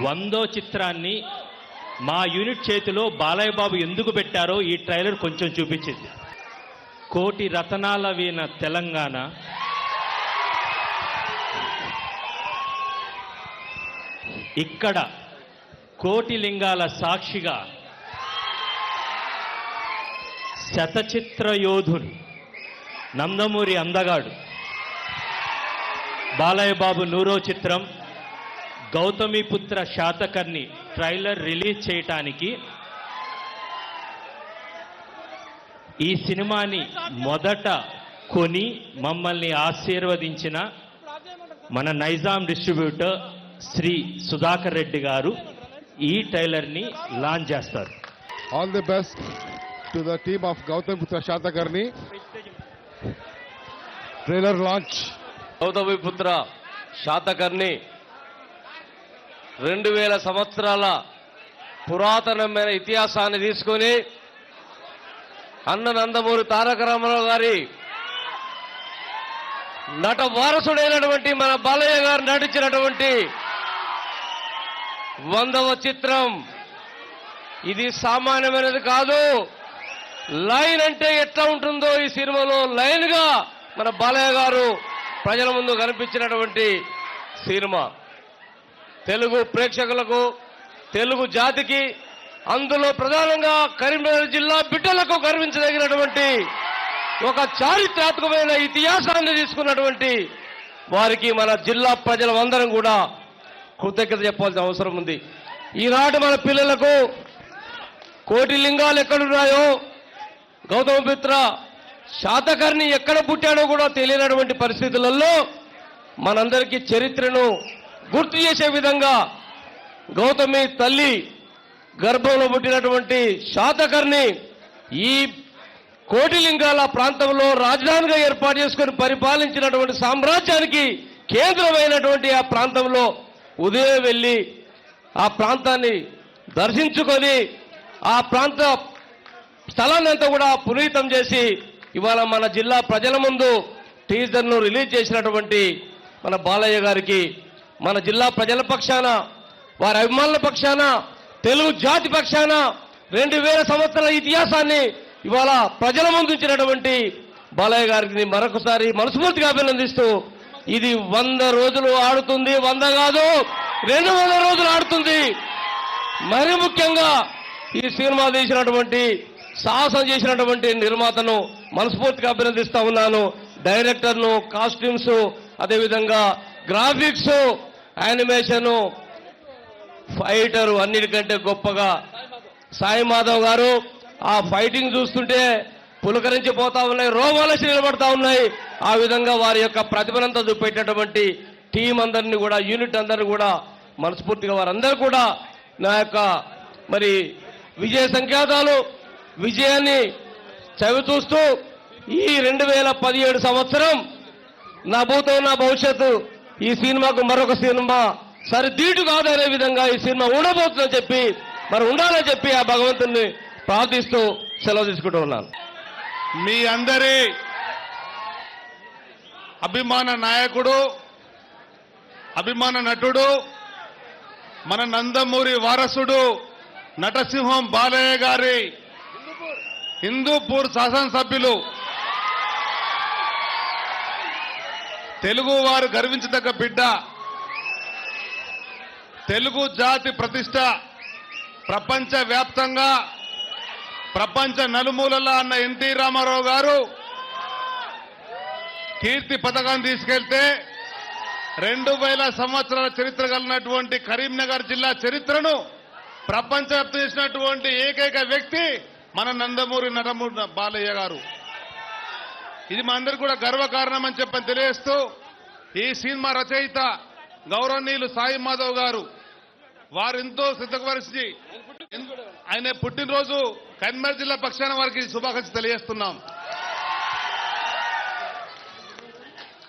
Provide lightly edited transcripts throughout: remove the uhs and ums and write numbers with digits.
100వ చిత్రాన్ని మా యూనిట్ చేతిలో బాలయ్య బాబు ఎందుకు పెట్టారో ఈ ట్రైలర్ కొంచెం చూపించింది. కోటి రతనాల వీణ తెలంగాణ, ఇక్కడ కోటి లింగాల సాక్షిగా శతచిత్ర యోధుడు నందమూరి అందగాడు బాలయ్య బాబు 100వ చిత్రం గౌతమిపుత్ర శాతకర్ణి ట్రైలర్ రిలీజ్ చేయటానికి ఈ సినిమాని మొదట కొని మమ్మల్ని ఆశీర్వదించిన మన నైజాం డిస్ట్రిబ్యూటర్ శ్రీ సుధాకర్ రెడ్డి గారు ఈ ట్రైలర్ని లాంచ్ చేస్తారు. All the best to the team of Gautamiputra Satakarni. Trailer launch. Gautamiputra Satakarni 2000 సంవత్సరాల పురాతనమైన ఇతిహాసాన్ని తీసుకొని అన్న నందమూరి తారక రామారావు గారి నట వారసుడైనటువంటి మన బాలయ్య గారు నటించినటువంటి 100వ చిత్రం. ఇది సామాన్యమైనది కాదు. లైన్ అంటే ఎట్లా ఉంటుందో ఈ సినిమాలో లైన్ గా మన బాలయ్య గారు ప్రజల ముందు కనిపించినటువంటి సినిమా. తెలుగు ప్రేక్షకులకు, తెలుగు జాతికి, అందులో ప్రధానంగా కరీంనగర్ జిల్లా బిడ్డలకు గర్వించదగినటువంటి ఒక చారిత్రాత్మకమైన ఇతిహాసాన్ని తీసుకున్నటువంటి వారికి మన జిల్లా ప్రజలందరం కూడా కృతజ్ఞత చెప్పాల్సిన అవసరం ఉంది. ఈనాటి మన పిల్లలకు కోటి లింగాలు ఎక్కడున్నాయో, గౌతమిపుత్ర శాతకర్ణి ఎక్కడ పుట్టాడో కూడా తెలియనటువంటి పరిస్థితులలో మనందరికీ చరిత్రను గుర్తు చేసే విధంగా గౌతమి తల్లి గర్భంలో పుట్టినటువంటి శాతకర్ణి ఈ కోటిలింగాల ప్రాంతంలో రాజధానిగా ఏర్పాటు చేసుకుని పరిపాలించినటువంటి సామ్రాజ్యానికి కేంద్రమైనటువంటి ఆ ప్రాంతంలో ఉదయం వెళ్ళి ఆ ప్రాంతాన్ని దర్శించుకొని ఆ ప్రాంత స్థలాన్ని అంతా కూడా పునీతం చేసి ఇవాళ మన జిల్లా ప్రజల ముందు టీజర్ను రిలీజ్ చేసినటువంటి మన బాలయ్య గారికి మన జిల్లా ప్రజల పక్షాన, వారి అభిమానుల పక్షాన, తెలుగు జాతి పక్షాన 2000 సంవత్సరాల ఇతిహాసాన్ని ఇవాళ ప్రజల ముందు ఉంచినటువంటి బాలయ్య గారికి మరొకసారి మనస్ఫూర్తిగా అభినందిస్తూ, ఇది 100 రోజులు ఆడుతుంది, 100 కాదు 200 రోజులు ఆడుతుంది. మరి ముఖ్యంగా ఈ సినిమా తీసినటువంటి, సాహసం చేసినటువంటి నిర్మాతను మనస్ఫూర్తిగా అభినందిస్తా ఉన్నాను. డైరెక్టర్ను, కాస్ట్యూమ్స్, అదేవిధంగా గ్రాఫిక్స్, యానిమేషన్, ఫైటరు అన్నిటికంటే గొప్పగా సాయి మాధవ్ గారు. ఆ ఫైటింగ్ చూస్తుంటే పులకరించిపోతా ఉన్నాయి, రోమాలసి నిలబడతా ఉన్నాయి. ఆ విధంగా వారి యొక్క ప్రతిభనంతా చూపెట్టినటువంటి టీం అందరినీ కూడా, యూనిట్ అందరినీ కూడా మనస్ఫూర్తిగా వారందరూ కూడా నా యొక్క మరి విజయ సంకేతాలు, విజయాన్ని చవిచూస్తూ ఈ 2017 సంవత్సరం నా భూతం నా భవిష్యత్తు ఈ సినిమాకు మరొక సినిమా సరిదీటు కాదనే విధంగా ఈ సినిమా ఉండబోతుందని చెప్పి, మరి ఉండాలని చెప్పి ఆ భగవంతుని ప్రార్థిస్తూ సెలవు తీసుకుంటూ ఉన్నాను. మీ అందరి అభిమాన నాయకుడు, అభిమాన నటుడు, మన నందమూరి వారసుడు నటసింహం బాలయ్య గారి హిందూపూర్ శాసనసభ్యులు, తెలుగు వారు గర్వించదగ్గ బిడ్డ, తెలుగు జాతి ప్రతిష్ట ప్రపంచ వ్యాప్తంగా, ప్రపంచ నలుమూలలా అన్న ఎన్టీ రామారావు గారు కీర్తి పథకాన్ని తీసుకెళ్తే 2000 సంవత్సరాల చరిత్ర కలిగినటువంటి కరీంనగర్ జిల్లా చరిత్రను ప్రపంచవ్యాప్తం చేసినటువంటి ఏకైక వ్యక్తి మన నందమూరి నటమూరి బాలయ్య గారు. ఇది మా అందరికీ కూడా గర్వకారణం అని చెప్పని తెలియజేస్తూ, ఈ సినిమా రచయిత గౌరవనీయులు సాయి మాధవ్ గారు వారు ఎంతో శ్రద్ధవరిచి ఆయన పుట్టినరోజు కరీంనగర్ జిల్లా పక్షాన వారికి శుభాకాంక్షలు తెలియజేస్తున్నాం.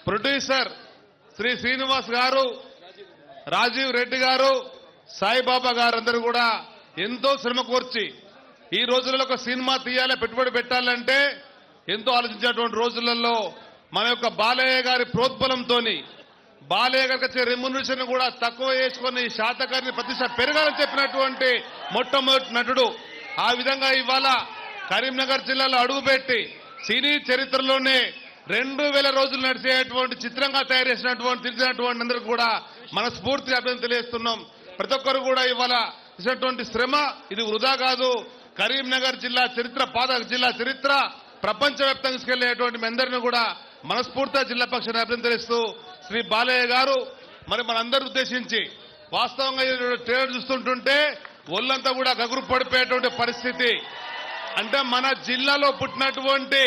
ప్రొడ్యూసర్ శ్రీ శ్రీనివాస్ గారు, రాజీవ్ రెడ్డి గారు, సాయిబాబా గారు అందరూ కూడా ఎంతో శ్రమ కోర్చి ఈ రోజులలో ఒక సినిమా తీయాలి, పెట్టుబడి పెట్టాలంటే ఎంతో ఆలోచించేటువంటి రోజులలో మన యొక్క బాలయ్య గారి ప్రోద్బలంతో బాలయ్య గారికి వచ్చే రెమ్యునరేషన్ కూడా తక్కువ చేసుకుని శాతకర్ణి ప్రతిష్ట పెరగాలని చెప్పినటువంటి మొట్టమొదటి నటుడు. ఆ విధంగా ఇవాళ కరీంనగర్ జిల్లాలో అడుగుపెట్టి సినీ చరిత్రలోనే 2000 రోజులు నడిచేటువంటి చిత్రంగా తయారు చేసినటువంటి తెలిసినటువంటి అందరికీ కూడా మనస్ఫూర్తిగా అభినందన తెలియజేస్తున్నాం. ప్రతి ఒక్కరు కూడా ఇవాళ చేసినటువంటి శ్రమ ఇది వృధా కాదు. కరీంనగర్ జిల్లా చరిత్ర, పాత జిల్లా చరిత్ర ప్రపంచవ్యాప్తంగా తీసుకెళ్లేటువంటి మీ అందరినీ కూడా మనస్ఫూర్తిగా జిల్లా పక్షాన్ని అభినందన తెలుస్తూ శ్రీ బాలయ్య గారు మరి మనందరూ ఉద్దేశించి వాస్తవంగా ట్రేడ్ చూస్తుంటుంటే ఒళ్ళంతా కూడా గగురు పడిపోయేటువంటి పరిస్థితి. అంటే మన జిల్లాలో పుట్టినటువంటి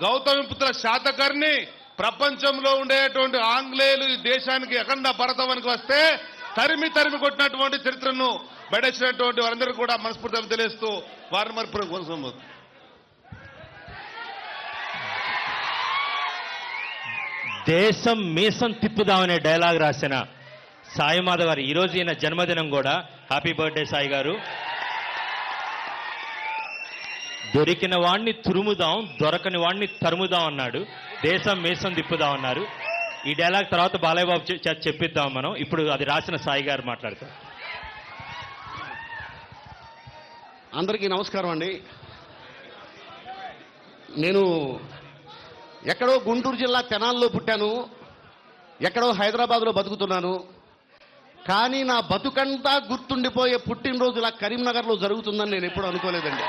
గౌతమిపుత్ర శాతకర్ణి ప్రపంచంలో ఉండేటువంటి ఆంగ్లేయులు ఈ దేశానికి అఖండ భారతవానికి వస్తే తరిమి కొట్టినటువంటి చరిత్రను బయటచ్చినటువంటి వారందరూ కూడా మనస్ఫూర్తిగా తెలియజేస్తూ వారిని మరి కోరుకోబోతుంది. దేశం మీసం తిప్పుదామనే డైలాగ్ రాసిన సాయి మాధవ్ గారు ఈరోజు ఈయన జన్మదినం కూడా. హ్యాపీ బర్త్డే సాయి గారు. దొరికిన వాణ్ణి తురుముదాం, దొరకని వాణ్ణి తరుముదాం అన్నాడు. దేశం మీసం తిప్పుదాం అన్నారు. ఈ డైలాగ్ తర్వాత బాలయ్య బాబు చెప్పిద్దాం మనం. ఇప్పుడు అది రాసిన సాయి గారు మాట్లాడతారు. అందరికీ నమస్కారం అండి. నేను ఎక్కడో గుంటూరు జిల్లా తెనాల్లో పుట్టాను, ఎక్కడో హైదరాబాద్లో బతుకుతున్నాను. కానీ నా బతుకంతా గుర్తుండిపోయే పుట్టినరోజు ఇలా కరీంనగర్లో జరుగుతుందని నేను ఎప్పుడూ అనుకోలేదండి.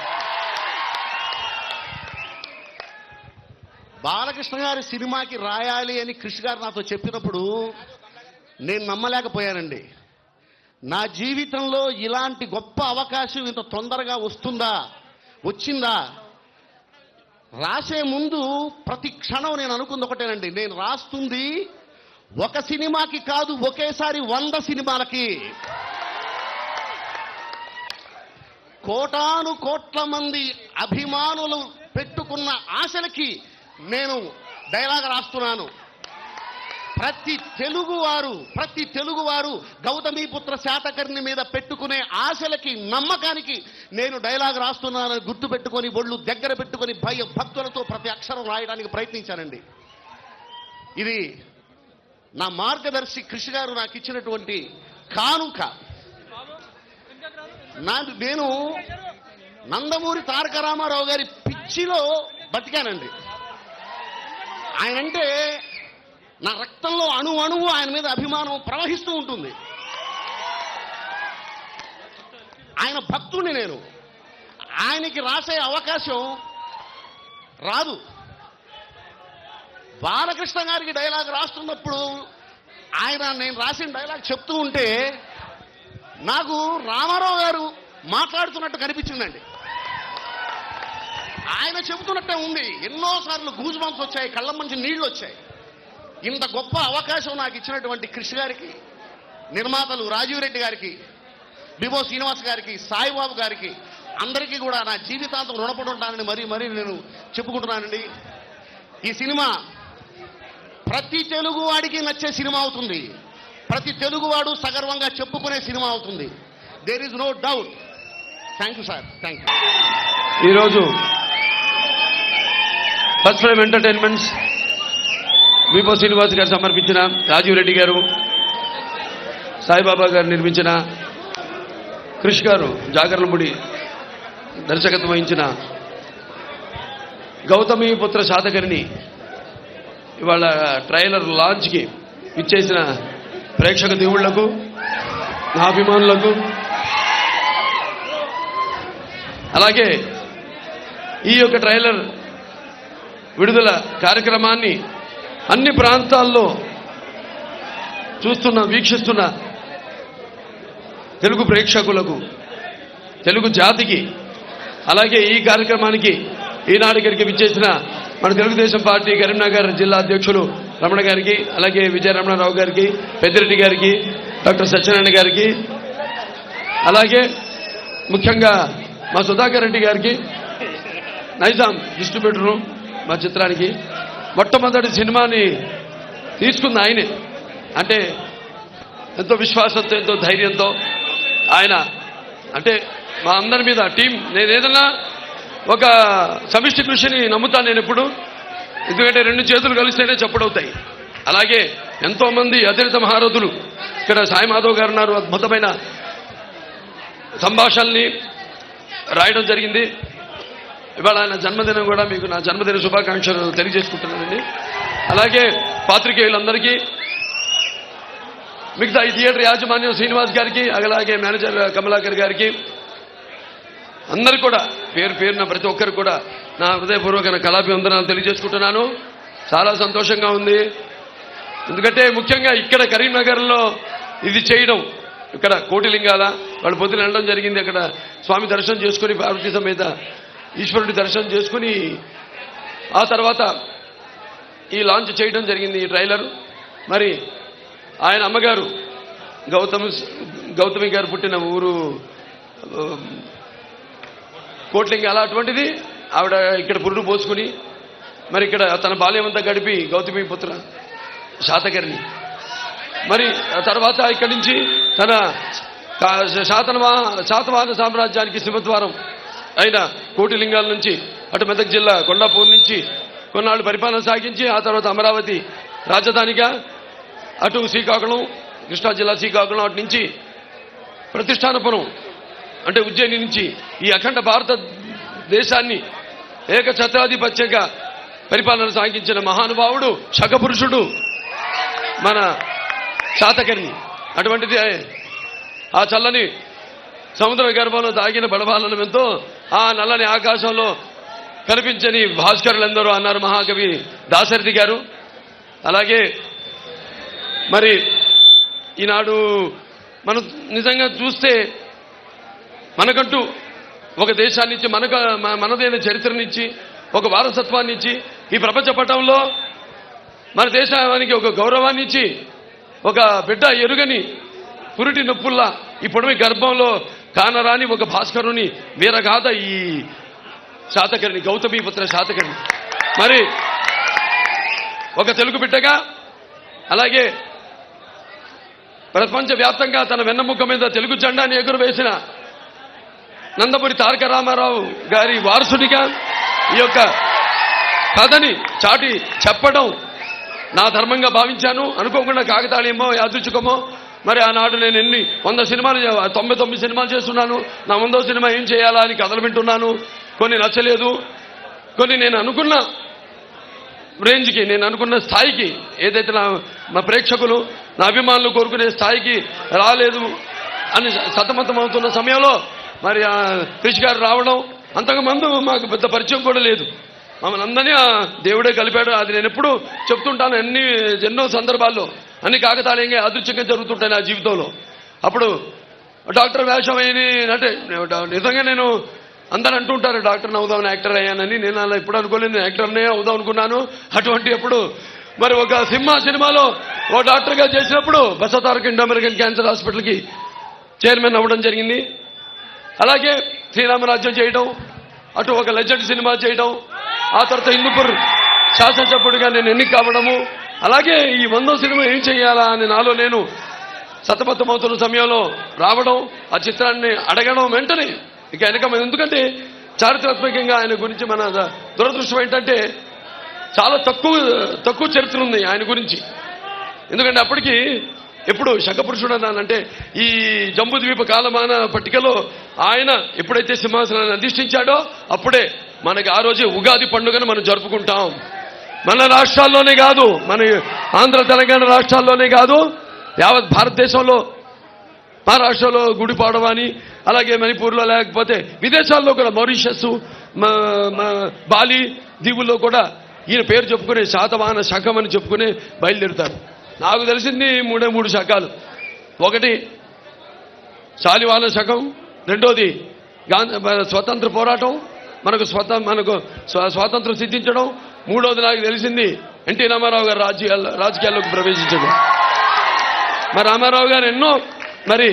బాలకృష్ణ గారి సినిమాకి రాయాలి అని కృషి గారు నాతో చెప్పినప్పుడు నేను నమ్మలేకపోయానండి. నా జీవితంలో ఇలాంటి గొప్ప అవకాశం ఇంత తొందరగా వచ్చిందా? రాసే ముందు ప్రతి క్షణం నేను అనుకుంది ఒకటేనండి, నేను రాస్తుంది ఒక సినిమాకి కాదు, ఒకేసారి 100 సినిమాలకి. కోట్ల మంది అభిమానులు పెట్టుకున్న ఆశలకి నేను డైలాగ్ రాస్తున్నాను. ప్రతి తెలుగువారు గౌతమిపుత్ర శాతకర్ణి మీద పెట్టుకునే ఆశలకి, నమ్మకానికి నేను డైలాగ్ రాస్తున్నానని గుర్తు పెట్టుకొని ఒళ్ళు దగ్గర పెట్టుకొని భక్తులతో ప్రతి అక్షరం రాయడానికి ప్రయత్నించానండి. ఇది నా మార్గదర్శి కృషి గారు నాకు ఇచ్చినటువంటి కానుక. నేను నందమూరి తారక రామారావు గారి పిచ్చిలో బతికానండి. ఆయనంటే నా రక్తంలో అణువు ఆయన మీద అభిమానం ప్రవహిస్తూ ఉంటుంది. ఆయన భక్తుడిని నేను. ఆయనకి రాసే అవకాశం రాదు. బాలకృష్ణ గారికి డైలాగ్ రాస్తున్నప్పుడు నేను రాసిన డైలాగ్ చెప్తూ ఉంటే నాకు రామారావు గారు మాట్లాడుతున్నట్టు కనిపించిందండి. ఆయన చెబుతున్నట్టే ఉంది. ఎన్నోసార్లు గూజ్ బంప్స్ వచ్చాయి, కళ్ళ మంచి నీళ్లు వచ్చాయి. ఇంత గొప్ప అవకాశం నాకు ఇచ్చినటువంటి కృషి గారికి, నిర్మాతలు రాజీవ్ రెడ్డి గారికి, బిబో శ్రీనివాస్ గారికి, సాయిబాబు గారికి, అందరికీ కూడా నా జీవితాంతం రుణపడి ఉంటానని మరీ నేను చెప్పుకుంటున్నానండి. ఈ సినిమా ప్రతి తెలుగువాడికి నచ్చే సినిమా అవుతుంది. ప్రతి తెలుగువాడు సగర్వంగా చెప్పుకునే సినిమా అవుతుంది. There is no doubt. Thank you sir. Thank you. ఈరోజు first frame entertainments Bibo Srinivas garu సమర్పించిన, రాజీవ్ రెడ్డి గారు, సాయిబాబా గారు నిర్మించిన, కృష్ గారు జాగర్లముడి దర్శకత్వం వహించిన గౌతమిపుత్ర శాతకర్ణి ఇవాళ ట్రైలర్ లాంచ్కి ఇచ్చేసిన ప్రేక్షక దేవుళ్లకు, నా అభిమానులకు, అలాగే ఈ యొక్క ట్రైలర్ విడుదల కార్యక్రమాన్ని అన్ని ప్రాంతాల్లో వీక్షిస్తున్న తెలుగు ప్రేక్షకులకు, తెలుగు జాతికి, అలాగే ఈ కార్యక్రమానికి ఈనాడు ఇక్కడికి విచ్చేసిన మన తెలుగుదేశం పార్టీ కరీంనగర్ జిల్లా అధ్యక్షులు రమణ గారికి, అలాగే విజయరమణారావు గారికి, పెద్దిరెడ్డి గారికి, డాక్టర్ సత్యనారాయణ గారికి, అలాగే ముఖ్యంగా మా సుధాకర్ రెడ్డి గారికి, నైజాం డిస్ట్రిబ్యూటరు మా చిత్రానికి, మొట్టమొదటి సినిమాని తీసుకున్న ఆయనే. అంటే ఎంతో విశ్వాసంతో, ఎంతో ధైర్యంతో ఆయన, అంటే మా అందరి మీద టీం, నేను ఏదన్నా ఒక సమిష్టి కృషిని నమ్ముతాను నేను ఎప్పుడు. ఎందుకంటే 2 చేతులు కలిస్తేనే చప్పుడవుతాయి. అలాగే ఎంతో మంది అతిరిత మహారథులు ఇక్కడ సాయి మాధవ్ గారు ఉన్నారు. అద్భుతమైన సంభాషణల్ని రాయడం జరిగింది. ఇవాళ ఆయన జన్మదినం కూడా మీకు నా జన్మదిన శుభాకాంక్షలు తెలియజేసుకుంటున్నానండి. అలాగే పాత్రికేయులందరికీ, మిగతా ఈ థియేటర్ యాజమాన్యం శ్రీనివాస్ గారికి, అలాగే మేనేజర్ కమలాకర్ గారికి, అందరు కూడా పేరు పేరున ప్రతి ఒక్కరు కూడా నా హృదయపూర్వక కళాభివందనాలు తెలియజేసుకుంటున్నాను. చాలా సంతోషంగా ఉంది. ఎందుకంటే ముఖ్యంగా ఇక్కడ కరీంనగర్లో ఇది చేయడం, ఇక్కడ కోటిలింగాల వాళ్ళు పొద్దున వెళ్ళడం జరిగింది. అక్కడ స్వామి దర్శనం చేసుకుని పార్వతీ సమేత ఈశ్వరుడి దర్శనం చేసుకుని ఆ తర్వాత ఈ లాంచ్ చేయడం జరిగింది. ఈ ట్రైలర్ మరి ఆయన అమ్మగారు గౌతమి గారు పుట్టిన ఊరు కోట్లింగాల, అటువంటిది ఆవిడ ఇక్కడ పురుడు పోసుకుని మరి ఇక్కడ తన బాల్యమంతా గడిపి గౌతమి పుత్ర శాతకర్ణి, మరి తర్వాత ఇక్కడి నుంచి తన శాతవాహన సామ్రాజ్యానికి సింహద్వారం అయిన కోటిలింగాల నుంచి అటు మెదక్ జిల్లా కొండాపూర్ నుంచి కొన్నాళ్ళు పరిపాలన సాగించి ఆ తర్వాత అమరావతి రాజధానిగా, అటు శ్రీకాకుళం కృష్ణా జిల్లా శ్రీకాకుళం, అటు నుంచి ప్రతిష్టానపురం అంటే ఉజ్జయిని నుంచి ఈ అఖండ భారతదేశాన్ని ఏకఛత్రాధిపత్యంగా పరిపాలన సాగించిన మహానుభావుడు శకపురుషుడు మన శాతకర్ణి. అటువంటిది ఆ చల్లని సముద్ర గర్భంలో దాగిన బడబాలను ఎంతో ఆ నల్లని ఆకాశంలో కనిపించని భాస్కరులందరూ అన్నారు మహాకవి దాశరథి గారు. అలాగే మరి ఈనాడు మనం నిజంగా చూస్తే మనకంటూ ఒక దేశాన్నిచ్చి మనదైన చరిత్రనిచ్చి ఒక వారసత్వాన్ని ఇచ్చి ఈ ప్రపంచ పటంలో మన దేశానికి ఒక గౌరవాన్ని ఇచ్చి ఒక బిడ్డ ఎరుగని పురిటి నొప్పుల్లా ఈ పొడవి గర్భంలో కానరాని ఒక భాస్కరుని వీరగాథ ఈ శాతకర్ణి, గౌతమీపుత్ర శాతకర్ణి. మరి ఒక తెలుగు బిడ్డగా అలాగే ప్రపంచవ్యాప్తంగా తన వెన్నముక్క మీద తెలుగు జెండాని ఎగురవేసిన నందమూరి తారక రామారావు గారి వారసుడిగా ఈ యొక్క కథని చాటి చెప్పడం నా ధర్మంగా భావించాను. అనుకోకుండా కాకతాళీయమో యాదృచ్ఛికమో మరి ఆనాడు నేను 100 సినిమాలు 99 సినిమాలు చేస్తున్నాను. నా 100వ సినిమా ఏం చేయాలా అని కథలు వింటున్నాను. కొన్ని నచ్చలేదు, కొన్ని నేను అనుకున్న రేంజ్కి, నేను అనుకున్న స్థాయికి, ఏదైతే నా ప్రేక్షకులు నా అభిమానులు కోరుకునే స్థాయికి రాలేదు అని సతమతం అవుతున్న సమయంలో మరి క్రిష్ గారు రావడం, అంతకుముందు మాకు పెద్ద పరిచయం కూడా లేదు. మమ్మల్ని అందరినీ దేవుడే కలిపాడు. అది నేను ఎప్పుడు చెప్తుంటాను, ఎన్నో సందర్భాల్లో అన్ని కాకతాళీయంగా అదృశ్యంగా జరుగుతుంటాయి నా జీవితంలో. అప్పుడు డాక్టర్ వేషం అయ్యి అంటే నిజంగా నేను అందరూ అంటుంటారు డాక్టర్ని అవుదామని, యాక్టర్ అయ్యానని. నేను అలా ఎప్పుడు అనుకోలేదు, యాక్టర్నే అవుదాం అనుకున్నాను. అటువంటి అప్పుడు మరి ఒక సినిమాలో ఓ డాక్టర్గా చేసినప్పుడు బసవతారక ఇండో అమెరికన్ క్యాన్సర్ హాస్పిటల్కి చైర్మన్ అవ్వడం జరిగింది. అలాగే శ్రీరామరాజ్యం చేయడం, అటు ఒక లెజెండ్ సినిమా చేయడం, ఆ తర్వాత హిందూపూర్ శాసనసభ్యుడిగా నేను ఎన్నిక కావడము, అలాగే ఈ 100వ సినిమా ఏం చేయాలా అని నాలో నేను సతమతమవుతున్న సమయంలో రావడం, ఆ చిత్రాన్ని అడగడం వెంటనే ఇక వెనక. ఎందుకంటే ఆయన గురించి మన దురదృష్టం ఏంటంటే చాలా తక్కువ చరిత్ర ఉంది ఆయన గురించి. ఎందుకంటే అప్పటికి ఎప్పుడు శకపురుషుడు అన్నానంటే ఈ జంబూద్వీప కాలమాన పట్టికలో ఆయన ఎప్పుడైతే సింహాసనాన్ని అధిష్ఠించాడో అప్పుడే మనకి ఆ రోజే ఉగాది పండుగను మనం జరుపుకుంటాం. మన రాష్ట్రాల్లోనే కాదు, మన ఆంధ్ర తెలంగాణ రాష్ట్రాల్లోనే కాదు, యావత్ భారతదేశంలో మహారాష్ట్రలో గుడిపాడవ అని, అలాగే మణిపూర్లో, లేకపోతే విదేశాల్లో కూడా మారిషస్, బాలి దీవుల్లో కూడా ఈయన పేరు చెప్పుకునే శాతవాహన శకం అని చెప్పుకుని బయలుదేరుతారు. నాకు తెలిసింది 3 శకాలు. ఒకటి శాలివాహన శకం, రెండోది స్వతంత్ర పోరాటం, మనకు స్వాతంత్రం సిద్ధించడం, మూడోది నాకు తెలిసింది ఎన్టీ రామారావు గారు రాజకీయాల్లోకి ప్రవేశించడం. మరి రామారావు గారు ఎన్నో మరి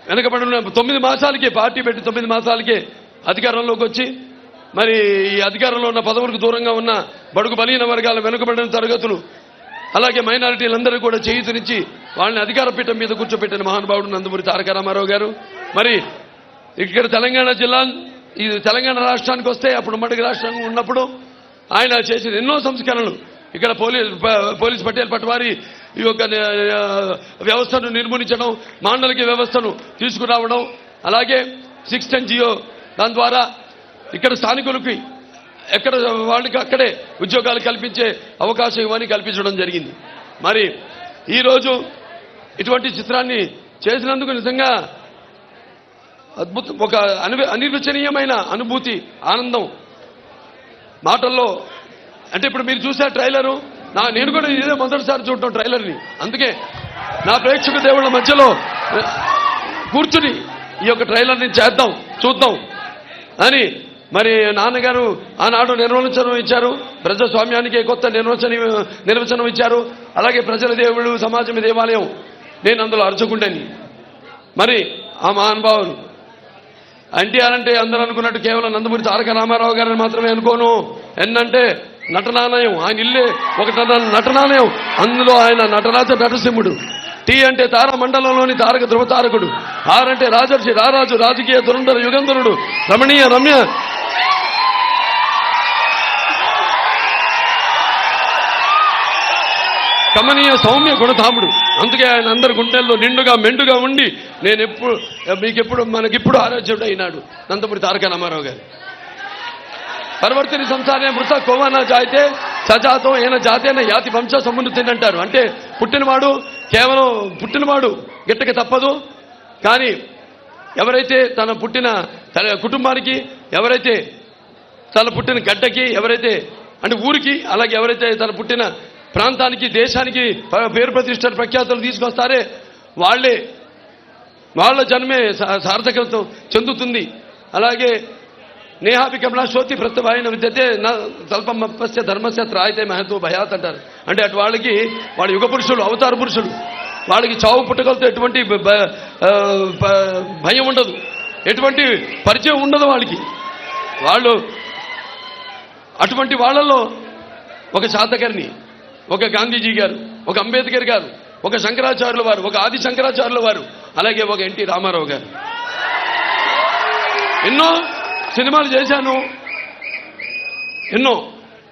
వెనకబడిన 9 మాసాలకే పార్టీ పెట్టి 9 మాసాలకే అధికారంలోకి వచ్చి మరి ఈ అధికారంలో ఉన్న పదవులకు దూరంగా ఉన్న బడుగు బలహీన వర్గాల వెనుకబడిన తరగతులు అలాగే మైనారిటీలందరూ కూడా చేయూతనిచ్చి వాళ్ళని అధికార పీఠం మీద కూర్చోబెట్టిన మహానుభావుడు నందమూరి తారక రామారావు గారు. మరి ఇక్కడ తెలంగాణ రాష్ట్రానికి వస్తే అప్పుడు ఉమ్మడి రాష్ట్రంగా ఉన్నప్పుడు ఆయన చేసిన ఎన్నో సంస్కరణలు ఇక్కడ పోలీస్ పటేల్ పట్వారి ఈ యొక్క వ్యవస్థను నిర్మూలించడం, మాండలిక వ్యవస్థను తీసుకురావడం, అలాగే 610 జియో దాని ద్వారా ఇక్కడ స్థానికులకి ఎక్కడ వాళ్ళకి అక్కడే ఉద్యోగాలు కల్పించే అవకాశం ఇవన్నీ కల్పించడం జరిగింది. మరి ఈరోజు ఇటువంటి చిత్రాన్ని చేసినందుకు నిజంగా అద్భుతం, ఒక అనిర్వచనీయమైన అనుభూతి, ఆనందం మాటల్లో. అంటే ఇప్పుడు మీరు చూసే ట్రైలరు, నేను కూడా ఇదే మొదటిసారి చూడటం ట్రైలర్ని. అందుకే నా ప్రేక్షక దేవుళ్ళ మధ్యలో కూర్చుని ఈ యొక్క ట్రైలర్ని చూద్దాం అని నాన్నగారు ఆనాడు నిర్వచనం ఇచ్చారు. ప్రజాస్వామ్యానికి కొత్త నిర్వచనం ఇచ్చారు. అలాగే ప్రజల దేవుడు, సమాజం దేవాలయం, నేను అందులో అర్చకుండని. మరి ఆ మహానుభావులు ఎన్టీఆర్ అంటే అందరూ అనుకున్నట్టు కేవలం నందమూరి తారక రామారావు గారిని మాత్రమే అనుకోను. ఎన్నంటే నటనాలయం, ఆయన ఇల్లే ఒక నటనాలయం. అందులో ఆయన నటరాజ నటసింహుడు. టీ అంటే తార మండలంలోని తారక ధ్రువతారకుడు. ఆర్ అంటే రాజర్షి, రారాజు, రాజకీయ దురంధర యుగంధరుడు, రమణీయ రమ్య కమనీయ సౌమ్య గుణధాముడు. అందుకే ఆయన అందరి గుండెల్లో నిండుగా మెండుగా ఉండి మనకిప్పుడు ఆరాధ్యుడు అయినాడు నందమూరి తారక రామారావు గారు. పరివర్తని సంసారే మృత కోవన జాయితే సజాతం ఏన జాతేన యాతి వంశ సమున్నతిని అంటారు. అంటే కేవలం పుట్టినవాడు గిట్టక తప్పదు. కానీ ఎవరైతే తన పుట్టిన కుటుంబానికి, ఎవరైతే తన పుట్టిన గడ్డకి, ఎవరైతే అంటే ఊరికి, అలాగే ఎవరైతే తన పుట్టిన ప్రాంతానికి, దేశానికి పేరు ప్రతిష్ట ప్రఖ్యాతులు తీసుకొస్తారే వాళ్ళ జన్మే సార్థకత చెందుతుంది. అలాగే నేహాపి కమలాశ్వతి ప్రత్యవాయన విద్యతే నా స్వల్పమస్య ధర్మస్య త్రాయితే మహతో భయాత్ అంటారు. అంటే అటు వాళ్ళ యుగ పురుషులు, అవతార పురుషులు, వాళ్ళకి చావు పుట్టకలతో ఎటువంటి భయం ఉండదు, ఎటువంటి పరిచయం ఉండదు వాళ్ళకి. వాళ్ళు అటువంటి వాళ్ళల్లో ఒక శాతకర్ణి, ఒక గాంధీజీ గారు, ఒక అంబేద్కర్ గారు, ఒక శంకరాచార్యుల వారు, ఒక ఆది శంకరాచార్యుల వారు, అలాగే ఒక ఎన్టీ రామారావు గారు. ఎన్నో సినిమాలు చేశాను, ఎన్నో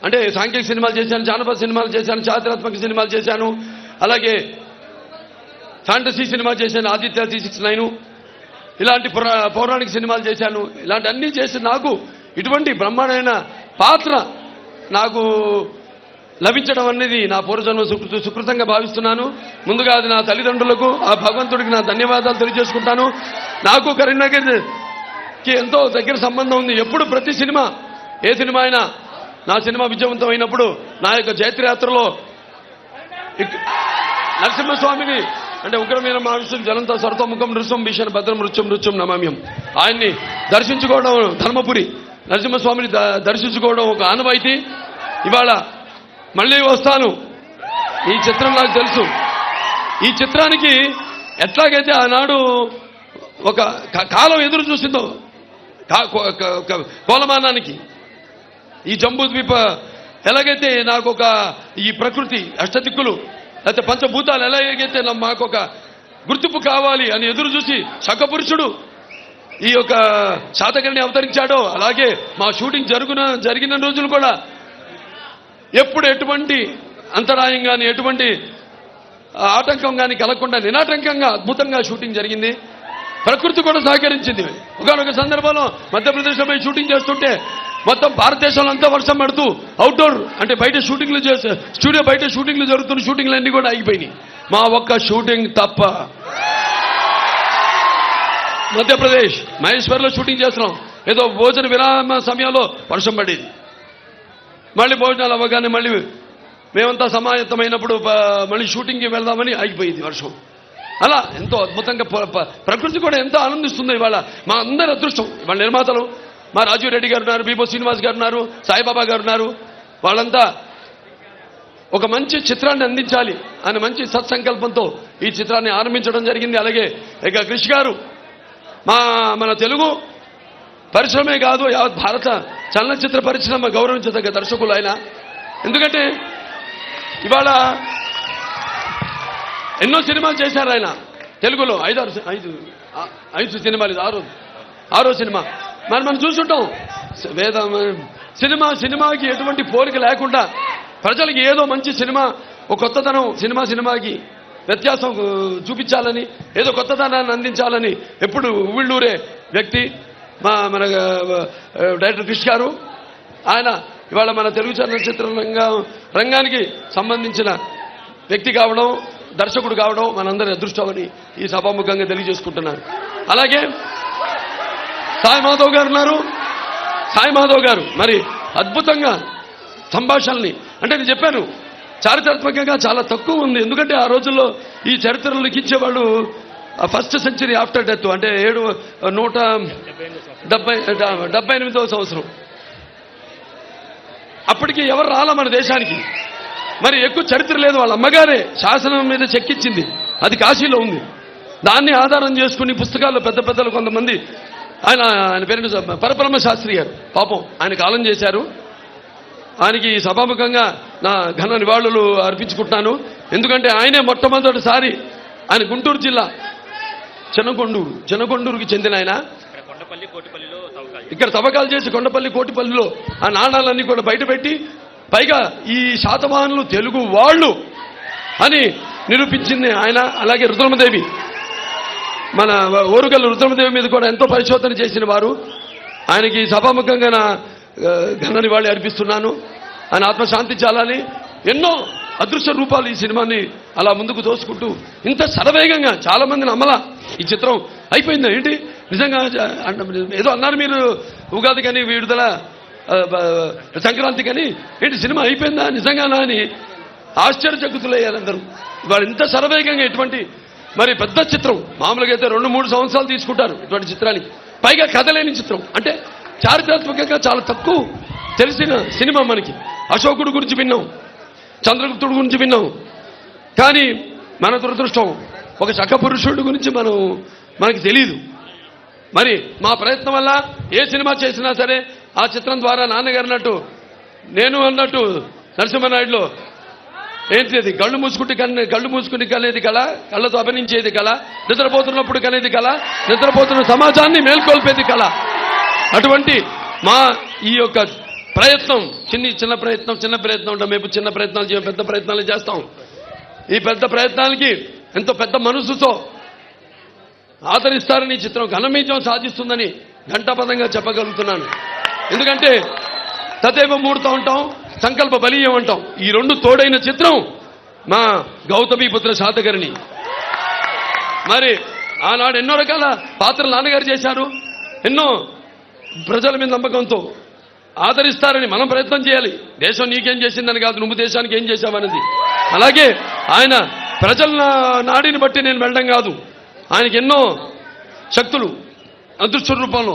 అంటే సాంఘిక సినిమాలు చేశాను, జానపద సినిమాలు చేశాను, చారిత్రాత్మక సినిమాలు చేశాను, అలాగే ఫ్యాంటసీ సినిమా చేశాను, ఆదిత్య 369, ఇలాంటి పౌరాణిక సినిమాలు చేశాను. ఇలాంటి అన్నీ చేసి నాకు ఇటువంటి బ్రహ్మాండమైన పాత్ర నాకు లభించడం అనేది నా పూర్వజన్మ సుకృతంగా భావిస్తున్నాను. ముందుగా అది నా తల్లిదండ్రులకు, ఆ భగవంతుడికి నా ధన్యవాదాలు తెలియజేసుకుంటాను. నాకు కరీంనగర్కి ఎంతో దగ్గర సంబంధం ఉంది. ఎప్పుడు ప్రతి సినిమా, ఏ సినిమా అయినా, నా సినిమా విజయవంతం అయినప్పుడు నా యొక్క జైత్రయాత్రలో నరసింహస్వామిని, అంటే ఉగ్రమైన మహర్షులు జలంతో సర్వతోముఖం నృత్యం భీషణ భద్రం నృత్యం నమామ్యం, ఆయన్ని దర్శించుకోవడం, ధర్మపురి నరసింహస్వామిని దర్శించుకోవడం ఒక ఆనవాయితీ. ఇవాళ మళ్ళీ వస్తాను. ఈ చిత్రం నాకు తెలుసు. ఈ చిత్రానికి ఎట్లాగైతే ఆనాడు ఒక కాలం ఎదురు చూసిందో కోలమానానికి, ఈ జంబూద్వీప ఎలాగైతే నాకు ఒక ఈ ప్రకృతి, అష్టదిక్కులు, లేకపోతే పంచభూతాలు ఎలాగైతే మాకు ఒక గుర్తింపు కావాలి అని ఎదురు చూసి శకపురుషుడు ఈ యొక్క శాతకర్ణి అవతరించాడో, అలాగే మా షూటింగ్ జరిగిన రోజులు కూడా ఎప్పుడు ఎటువంటి అంతరాయం కానీ, ఎటువంటి ఆటంకం కానీ కలగకుండా నిరాటంకంగా అద్భుతంగా షూటింగ్ జరిగింది. ప్రకృతి కూడా సహకరించింది. ఒకనొక సందర్భంలో మధ్యప్రదేశ్లో పోయి షూటింగ్ చేస్తుంటే మొత్తం భారతదేశంలో అంతా వర్షం పడుతూ అవుట్డోర్ అంటే బయట షూటింగ్లు స్టూడియో బయట షూటింగ్లు జరుగుతున్న షూటింగ్లు అన్నీ కూడా ఆగిపోయినాయి. మా ఒక్క షూటింగ్ తప్ప. మధ్యప్రదేశ్ మహేశ్వర్లో షూటింగ్ చేస్తున్నాం. ఏదో భోజన విరామ సమయంలో వర్షం పడేది. మళ్ళీ భోజనాలు అవ్వగానే మళ్ళీ మేమంతా సమాయత్తమైనప్పుడు మళ్ళీ షూటింగ్కి వెళ్దామని ఆగిపోయింది వర్షం. అలా ఎంతో అద్భుతంగా ప్రకృతి కూడా ఎంతో ఆనందిస్తుంది. ఇవాళ మా అందరి అదృష్టం. ఇవాళ నిర్మాతలు మా రాజీవ్ రెడ్డి గారు ఉన్నారు, బీబో శ్రీనివాస్ గారు ఉన్నారు, సాయిబాబా గారు ఉన్నారు. వాళ్ళంతా ఒక మంచి చిత్రాన్ని అందించాలి అని మంచి సత్సంకల్పంతో ఈ చిత్రాన్ని ఆరంభించడం జరిగింది. అలాగే ఇక క్రిష్ గారు మన తెలుగు పరిశ్రమే కాదు, యావత్ భారత చలనచిత్ర పరిశ్రమ గౌరవించదగ్గ దర్శకులు ఆయన. ఎందుకంటే ఇవాళ ఎన్నో సినిమాలు చేశారు ఆయన తెలుగులో. ఐదు సినిమాలు, ఇది ఆరో సినిమా. మనం చూసుంటాం. సినిమాకి ఎటువంటి పోలిక లేకుండా ప్రజలకి ఏదో మంచి సినిమా, ఒక కొత్తదనం సినిమాకి వ్యత్యాసం చూపించాలని, ఏదో కొత్తదనాన్ని అందించాలని ఎప్పుడు ఉవ్విళ్ళూరే వ్యక్తి మన డైరెక్టర్ కృష్ణ గారు. ఆయన ఇవాళ మన తెలుగు చలనచిత్ర రంగానికి సంబంధించిన వ్యక్తి కావడం, దర్శకుడు కావడం మనందరి అదృష్టమని ఈ సభాముఖంగా తెలియజేసుకుంటున్నాను. అలాగే సాయి మాధవ్ గారు ఉన్నారు. సాయి మాధవ్ గారు మరి అద్భుతంగా సంభాషణల్ని, అంటే నేను చెప్పాను చారిత్రాత్మకంగా చాలా తక్కువ ఉంది. ఎందుకంటే ఆ రోజుల్లో ఈ చరిత్రలు లిఖించేవాళ్ళు ఫస్ట్ సెంచరీ ఆఫ్టర్ డెత్, అంటే 178వ సంవత్సరం. అప్పటికి ఎవరు రాలా మన దేశానికి. మరి ఎక్కువ చరిత్ర లేదు. వాళ్ళ అమ్మగారే శాసనం మీద చెక్కిచ్చింది, అది కాశీలో ఉంది. దాన్ని ఆధారం చేసుకుని పుస్తకాల్లో పెద్దలు కొంతమంది, ఆయన పేరు పరబ్రహ్మ శాస్త్రి గారు, పాపం ఆయన కాలం చేశారు. ఆయనకి సభాముఖంగా నా ఘన నివాళులు అర్పించుకుంటున్నాను. ఎందుకంటే ఆయనే మొట్టమొదటిసారి, ఆయన గుంటూరు జిల్లా చిన్నకొండూరుకి చెందిన ఆయన, ఇక్కడ తవ్వకాలు చేసి కొండపల్లి కోటిపల్లిలో ఆ నాణాలన్నీ కూడా బయటపెట్టి, పైగా ఈ శాతవాహనులు తెలుగు వాళ్ళు అని నిరూపించింది ఆయన. అలాగే రుద్రమదేవి, మన ఓరుగల్లు రుద్రమదేవి మీద కూడా ఎంతో పరిశోధన చేసిన వారు. ఆయనకి సభాముఖంగా నా ఘన నివాళి అర్పిస్తున్నాను. ఆయన ఆత్మశాంతించాలని. ఎన్నో అదృశ్య రూపాలు ఈ సినిమాని అలా ముందుకు తోసుకుంటూ ఇంత శరవేగంగా చాలా మందిని అమ్మలా ఈ చిత్రం అయిపోయిందా ఏంటి నిజంగా ఏదో అన్నారు మీరు, ఉగాది కానీ విడుదల సంక్రాంతి కానీ, ఏంటి సినిమా అయిపోయిందా నిజంగానా అని ఆశ్చర్యచకితులయ్యారు అందరూ. ఇవాళ ఇంత శరవేగంగా ఇటువంటి మరి పెద్ద చిత్రం, మామూలుగా అయితే 2-3 సంవత్సరాలు తీసుకుంటారు ఇటువంటి చిత్రానికి, పైగా కథలేని చిత్రం, అంటే చారిత్రాత్మకంగా చాలా తక్కువ తెలిసిన సినిమా. మనకి అశోకుడు గురించి విన్నాం, చంద్రగుప్తుడు గురించి విన్నాం, కానీ మన దురదృష్టం ఒక చక్క పురుషుడి గురించి మనకి తెలియదు. మరి మా ప్రయత్నం వల్ల ఏ సినిమా చేసినా సరే ఆ చిత్రం ద్వారా నాన్నగారు అన్నట్టు, నేను అన్నట్టు నరసింహనాయుడులో ఏంటి అది, కళ్ళు మూసుకుని కనేది కళ, కళ్ళతో అభినయించేది కళ, నిద్రపోతున్నప్పుడు కనేది కళ, నిద్రపోతున్న సమాజాన్ని మేల్కొల్పేది కళ. అటువంటి మా ఈ యొక్క ప్రయత్నం చిన్న ప్రయత్నం ఉంటాం. మేము చిన్న ప్రయత్నాలు చేయం, పెద్ద ప్రయత్నాలు చేస్తాం. ఈ పెద్ద ప్రయత్నాలకి ఎంతో పెద్ద మనసుతో ఆదరిస్తారని ఈ చిత్రం ఘనమీజం సాధిస్తుందని ఘంటాపదంగా చెప్పగలుగుతున్నాను. ఎందుకంటే తదేవ మూడుతూ ఉంటాం, సంకల్ప బలీయం అంటాం. ఈ రెండు తోడైన చిత్రం మా గౌతమీపుత్ర శాతకర్ణి. మరి ఆనాడు ఎన్నో రకాల పాత్రలు నాన్నగారు చేశారు. ఎన్నో ప్రజల మీద నమ్మకంతో ఆదరిస్తారని మనం ప్రయత్నం చేయాలి. దేశం నీకేం చేసిందని కాదు, నువ్వు దేశానికి ఏం చేశావన్నది. అలాగే ఆయన ప్రజల నాడిని బట్టి నేను వెళ్ళడం కాదు, ఆయనకి ఎన్నో శక్తులు అదృశ్య రూపంలో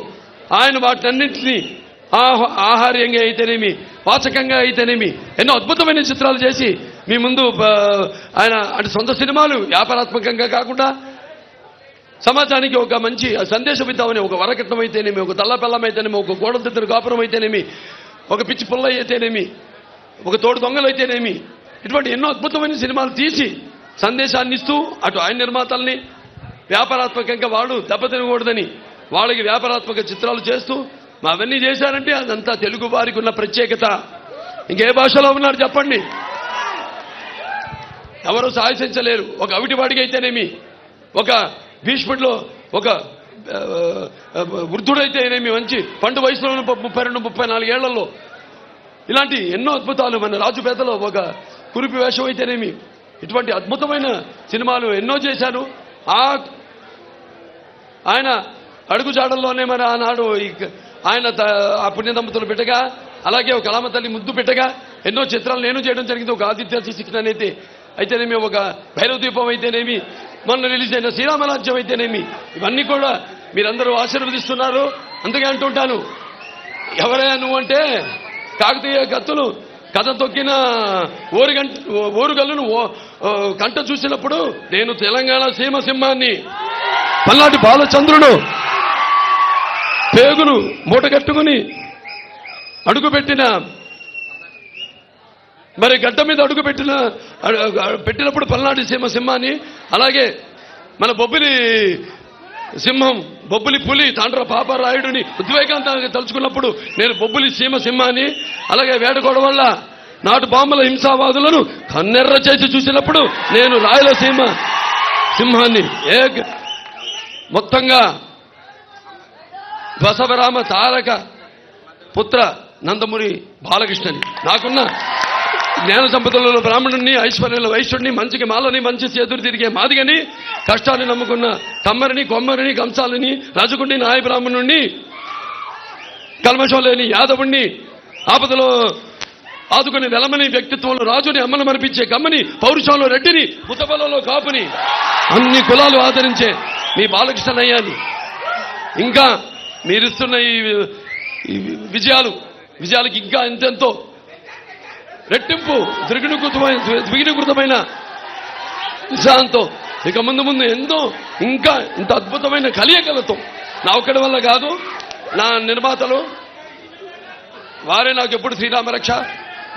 ఆయన వాటన్నింటినీ ఆహార్యంగా అయితేనేమి, వాచకంగా అయితేనేమి ఎన్నో అద్భుతమైన చిత్రాలు చేసి మీ ముందు ఆయన అంటే సొంత సినిమాలు వ్యాపారాత్మకంగా కాకుండా సమాజానికి ఒక మంచి సందేశం ఇద్దామని, ఒక వరకట్నం అయితేనేమి, ఒక తల్లపెల్లం అయితేనేమి, ఒక గోడల దగ్గర కాపురం అయితేనేమి, ఒక పిచ్చి పుల్ల అయితేనేమి, ఒక తోడు దొంగలు అయితేనేమి, ఇటువంటి ఎన్నో అద్భుతమైన సినిమాలు తీసి సందేశాన్ని ఇస్తూ అటు ఆయన నిర్మాతల్ని వ్యాపారాత్మకంగా వాళ్ళు దెబ్బతినకూడదని వాళ్ళకి వ్యాపారాత్మక చిత్రాలు చేస్తూ అవన్నీ చేశారంటే అదంతా తెలుగు వారికి ఉన్న ప్రత్యేకత. ఇంకే భాషలో ఉన్నారు చెప్పండి, ఎవరు సాహసించలేరు. ఒక అవిటివాడికి అయితేనేమి, ఒక భీష్ముడిలో ఒక వృద్ధుడైతేనేమి, మంచి పండు వయసులో 32-34 ఏళ్లలో ఇలాంటి ఎన్నో అద్భుతాలు. మన రాజుపేదలో ఒక కురిపి వేషం అయితేనేమి, ఇటువంటి అద్భుతమైన సినిమాలు ఎన్నో చేశారు. ఆయన అడుగుజాడల్లోనే మరి ఆనాడు ఆయన ఆ పుణ్య దంపతులు పెట్టగా, అలాగే ఒక కళామ తల్లి ముద్దు పెట్టగా ఎన్నో చిత్రాలు నేను చేయడం జరిగింది. ఒక ఆదిత్య శిక్షణ అయితేనేమి, ఒక భైరవ దీపం అయితేనేమి, మొన్న రిలీజ్ అయిన శ్రీరామరాజ్యం అయితేనేమి, ఇవన్నీ కూడా మీరందరూ ఆశీర్వదిస్తున్నారు. అందుకే అంటుంటాను, ఎవరైనా నువ్వంటే కాకతీయ కత్తులు కథ తొక్కిన ఓరుగల్లును కంట చూసినప్పుడు నేను తెలంగాణ సీమ సింహాన్ని, పల్నాటి బాలచంద్రుడు పేగులు మూటగట్టుకుని అడుగుపెట్టిన, మరి గడ్డ మీద అడుగు పెట్టినప్పుడు పల్నాటి సీమ సింహాన్ని, అలాగే మన బొబ్బిలి సింహం, బొబ్బిలి పులి తాండ్ర పాపరాయుడిని ఉద్వేగాంతంగా తలుచుకున్నప్పుడు నేను బొబ్బిలి సీమ సింహాన్ని, అలాగే వేడగొడ వల్ల నాటు బాంబుల హింసావాదులను కన్నెర్ర చేసి చూసినప్పుడు నేను రాయలసీమ సింహాన్ని మొత్తంగా బసవరామ తారక పుత్ర నందమూరి బాలకృష్ణని నాకున్న జ్ఞాన సంపదలలో బ్రాహ్మణుణ్ణి, ఐశ్వర్యంలో వైశ్యుడిని, మంచికి మాలని, మంచి చేతులు తిరిగే మాదిగని, కష్టాన్ని నమ్ముకున్న కమ్మరిని, కొమ్మరిని, కంసాలని, రజకుడిని, నాయ బ్రాహ్మణుణ్ణి, కల్మషం లేని యాదవుణ్ణి, ఆపదలో ఆదుకుని వెలమని, వ్యక్తిత్వంలో రాజుని, అమ్మను మరిపించే కమ్మని, పౌరుషంలో రెడ్డిని, ముతబలలో కాపుని, అన్ని కులాలు ఆదరించే మీ బాలకృష్ణయ్యాన్ని, ఇంకా మీరిస్తున్న ఈ విజయాలకి ఇంకా ఎంతెంతో రెట్టింపు ద్విగుణీకృతమైన ఉత్సాహంతో ఇక ముందు ఎంతో ఇంకా ఇంత అద్భుతమైన కలియకలతో నా ఒక్కడి వల్ల కాదు, నా నిర్మాతలు వారే నాకు ఎప్పుడు శ్రీరామరక్ష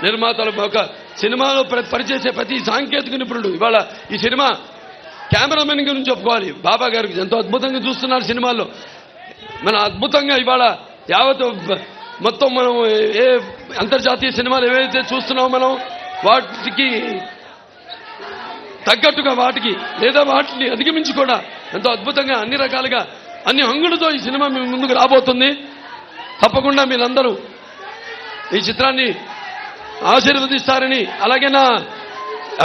నిర్మాతలు. ఒక సినిమాలో పనిచేసే ప్రతి సాంకేతిక నిపుణుడు ఇవాళ ఈ సినిమా కెమెరామెన్ గురించి చెప్పుకోవాలి. బాబా గారికి ఎంతో అద్భుతంగా చూస్తున్నారు సినిమాల్లో. మన అద్భుతంగా ఇవాళ యావత్ మొత్తం మనం ఏ అంతర్జాతీయ సినిమాలు ఏవైతే చూస్తున్నామో మనం వాటికి తగ్గట్టుగా వాటికి లేదా వాటిని అధిగమించి కూడా ఎంతో అద్భుతంగా అన్ని రకాలుగా అన్ని హంగులతో ఈ సినిమా మీ ముందుకు రాబోతుంది. తప్పకుండా మీరందరూ ఈ చిత్రాన్ని ఆశీర్వదిస్తారని, అలాగే నా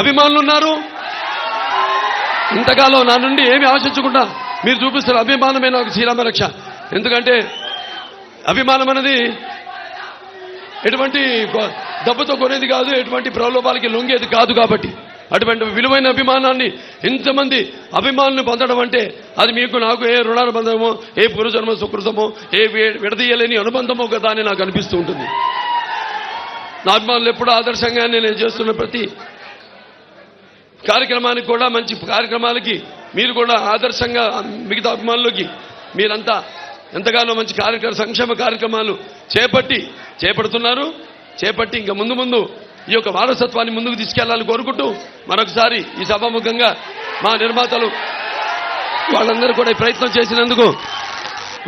అభిమానులు ఉన్నారు, ఇంతకాలం నా నుండి ఏమి ఆశించకుండా మీరు చూపిస్తారు అభిమానమే నాకు శ్రీరామరక్ష. ఎందుకంటే అభిమానం అనేది ఎటువంటి డబ్బుతో కొనేది కాదు, ఎటువంటి ప్రలోభాలకి లొంగేది కాదు. కాబట్టి అటువంటి విలువైన అభిమానాన్ని ఇంతమంది అభిమానులు పొందడం అంటే అది మీకు నాకు ఏ రుణానుబంధమో, ఏ పూర్వజన్మ సుకృతమో, ఏ విడదీయలేని అనుబంధమో కదా అని నాకు అనిపిస్తూ ఉంటుంది. నా అభిమానులు ఎప్పుడూ ఆదర్శంగా నేను చేస్తున్న ప్రతి కార్యక్రమానికి కూడా, మంచి కార్యక్రమాలకి మీరు కూడా ఆదర్శంగా మిగతా అభిమానులకి మీరంతా ఎంతగానో మంచి సంక్షేమ కార్యక్రమాలు చేపడుతున్నారు. చేపట్టి ఇంకా ముందు ఈ యొక్క వారసత్వాన్ని ముందుకు తీసుకెళ్లాలని కోరుకుంటూ మరొకసారి ఈ సభాముఖంగా మా నిర్మాతలు వాళ్ళందరూ కూడా ప్రయత్నం చేసినందుకు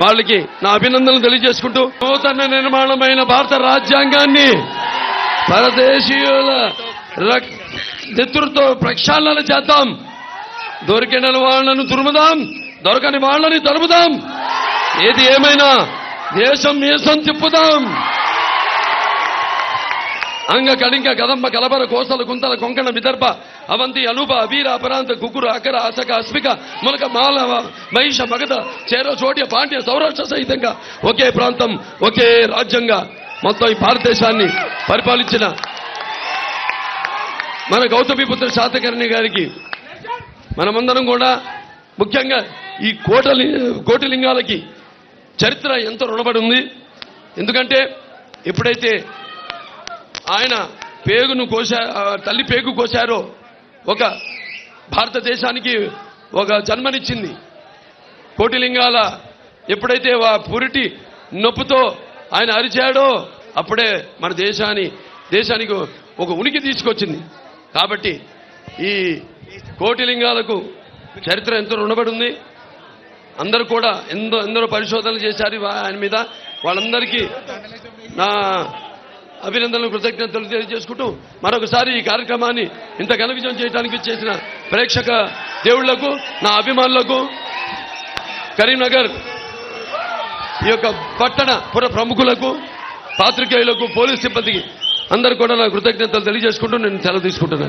వాళ్ళకి నా అభినందనలు తెలియజేసుకుంటూ, నూతన నిర్మాణమైన భారత రాజ్యాంగాన్ని పరదేశీయుల నెతృత్వ ప్రక్షాళన చేద్దాం. దొరికిన వాళ్ళను తురుముదాం, దొరకని వాళ్ళని తరుముదాం. ఏది ఏమైనా దేశం మీసం తిప్పుదాం. అంగ కళింగ కదంబ కలబర కోసల కుంతల కొంకణ విదర్భ అవంతి అనూప అబీర అపరాంత కుకురు అకర అసక అస్మిక ములక మాలవ మహిష మగధ చేర చోట్య పాండ్య సౌరాష్ట్ర సహితంగా ఒకే ప్రాంతం, ఒకే రాజ్యంగా మొత్తం ఈ భారతదేశాన్ని పరిపాలించిన మన గౌతమిపుత్ర శాతకర్ణి గారికి మనమందరం కూడా ముఖ్యంగా ఈ కోటిలింగాలకి చరిత్ర ఎంతో రుణపడి ఉంది. ఎందుకంటే ఎప్పుడైతే ఆయన తల్లి పేగు కోశారో ఒక భారతదేశానికి ఒక జన్మనిచ్చింది. కోటిలింగాల ఎప్పుడైతే పురిటి నొప్పుతో ఆయన అరిచాడో అప్పుడే మన దేశానికి ఒక ఉనికి తీసుకొచ్చింది. కాబట్టి ఈ కోటిలింగాలకు చరిత్ర ఎంతో రుణపడి ఉంది. అందరూ కూడా ఎందరో పరిశోధనలు చేశారు ఆయన మీద. వాళ్ళందరికీ నా అభినందనలు, కృతజ్ఞతలు తెలియజేసుకుంటూ మరొకసారి ఈ కార్యక్రమాన్ని ఇంత ఘన విజయం చేయడానికి చేసిన ప్రేక్షక దేవుళ్లకు, నా అభిమానులకు, కరీంనగర్ ఈ యొక్క పట్టణ పుర ప్రముఖులకు, పాత్రికేయులకు, పోలీస్ సిబ్బందికి అందరూ కూడా నా కృతజ్ఞతలు తెలియజేసుకుంటూ నేను సెలవు తీసుకుంటున్నాను.